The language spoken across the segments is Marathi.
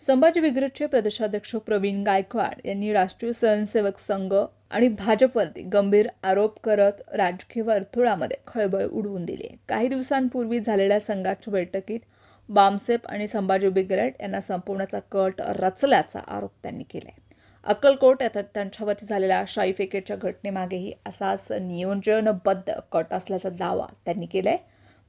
संभाजी ब्रिगेडचे प्रदेशाध्यक्ष प्रवीण गायकवाड यांनी राष्ट्रीय स्वयंसेवक संघ आणि भाजपवरती गंभीर आरोप करत राजकीय वर्तुळामध्ये खळबळ उडवून दिली. काही दिवसांपूर्वी झालेल्या संघाच्या बैठकीत बामसेफ आणि संभाजी ब्रिगेड यांना संपवण्याचा कट रचल्याचा आरोप त्यांनी केलाय. अक्कलकोट येथे त्यांच्यावरती झालेल्या शाईफेकेच्या घटनेमागेही असाच नियोजनबद्ध कट असल्याचा दावा त्यांनी केलाय.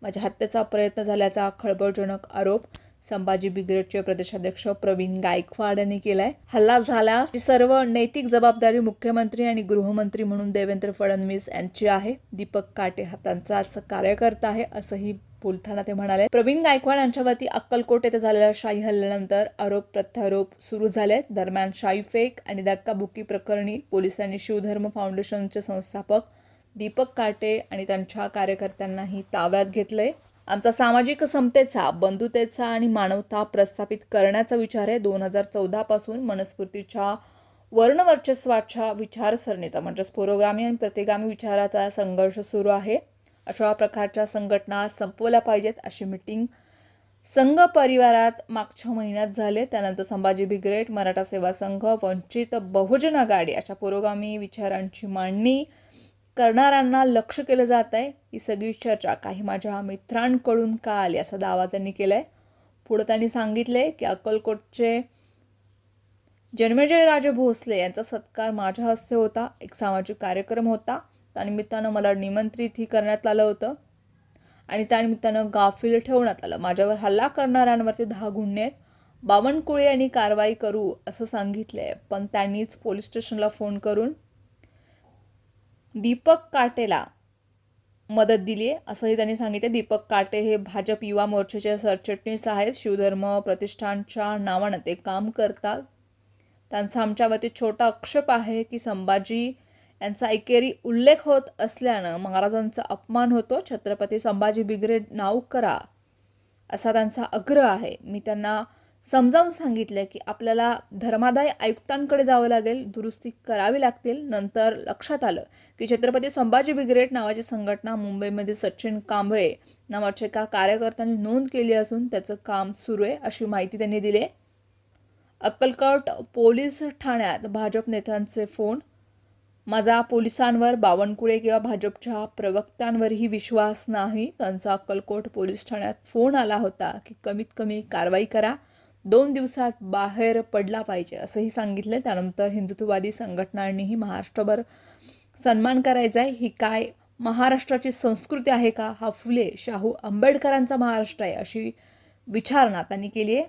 माझ्या हत्येचा प्रयत्न झाल्याचा खळबळजनक आरोप संभाजी ब्रिगेडचे प्रदेशाध्यक्ष प्रवीण गायकवाड यांनी केलाय. हल्ला झाल्यास सर्व नैतिक जबाबदारी मुख्यमंत्री आणि गृहमंत्री म्हणून देवेंद्र फडणवीस यांची आहे. दीपक काटे हा त्यांचाच कार्यकर्ता आहे असंही बोलताना ते म्हणाले. प्रवीण गायकवाड यांच्यावरती अक्कलकोट येथे झालेल्या शाही हल्ल्यानंतर आरोप प्रत्यारोप सुरू झाले. दरम्यान शाईफेक आणि धक्काबुक्की प्रकरणी पोलिसांनी शिवधर्म फाउंडेशनचे संस्थापक दीपक काटे आणि त्यांच्या कार्यकर्त्यांनाही ताब्यात घेतले. आमचा सामाजिक समतेचा, बंधुतेचा आणि मानवता प्रस्थापित करण्याचा विचार आहे. 2014 पासून मनस्फूर्तीच्या वर्णवर्चस्वाच्या विचारसरणीचा म्हणजेच पुरोगामी आणि प्रतिगामी विचाराचा संघर्ष सुरू आहे. अशा प्रकारच्या संघटना संपवल्या पाहिजेत अशी मीटिंग संघ परिवारात मागच्या महिन्यात झाले. त्यानंतर संभाजी ब्रिगेड, मराठा सेवा संघ, वंचित बहुजन आघाडी अशा पुरोगामी विचारांची मांडणी करणाऱ्यांना लक्ष केलं जात आहे. ही सगळी चर्चा काही माझ्या मित्रांकडून का आली असा दावा त्यांनी केलाय. पुढे त्यांनी सांगितले की अक्कलकोटचे जन्मेजय राजे भोसले यांचा सत्कार माझ्या हस्ते होता. एक सामाजिक कार्यक्रम होता. त्यानिमित्तानं मला निमंत्रितही करण्यात आलं होतं आणि त्यानिमित्तानं गाफील ठेवण्यात आलं. माझ्यावर हल्ला करणाऱ्यांवरती 10 गुन्हे आहेत. बावनकुळे यांनी कारवाई करू असं सांगितलंय, पण त्यांनीच पोलीस स्टेशनला फोन करून दीपक काटेला मदत दिली आहे असंही त्यांनी सांगितले. दीपक काटे हे भाजप युवा मोर्चाचे सरचिटणीस आहेत. शिवधर्म प्रतिष्ठानच्या नावानं ते काम करतात. त्यांचा आमच्यावरती छोटा आक्षेप आहे की संभाजी यांचा एकेरी उल्लेख होत असल्यानं महाराजांचा अपमान होतो. छत्रपती संभाजी ब्रिगेड नाव करा असा त्यांचा आग्रह आहे. मी त्यांना समजावून सांगितले की आपल्याला धर्मादाय आयुक्तांकडे जावं लागेल, दुरुस्ती करावी लागतील. नंतर लक्षात आलं की छत्रपती संभाजी ब्रिगेड नावाची संघटना मुंबईमध्ये सचिन कांबळे नावाच्या एका कार्यकर्त्यांनी नोंद केली असून त्याचं काम सुरू आहे अशी माहिती त्यांनी दिली. अक्कलकोट पोलीस ठाण्यात भाजप नेत्यांचे फोन. माझा पोलिसांवर, बावनकुळे किंवा भाजपच्या प्रवक्त्यांवरही विश्वास नाही. त्यांचा अक्कलकोट पोलीस ठाण्यात फोन आला होता की कमीत कमी कारवाई करा, 2 दिवसात बाहेर पडला पाहिजे असंही सांगितलं. त्यानंतर हिंदुत्ववादी संघटनांनीही महाराष्ट्रभर सन्मान करायचा आहे. ही काय महाराष्ट्राची संस्कृती आहे का? हा फुले शाहू आंबेडकरांचा महाराष्ट्र आहे अशी विचारणा त्यांनी केली आहे.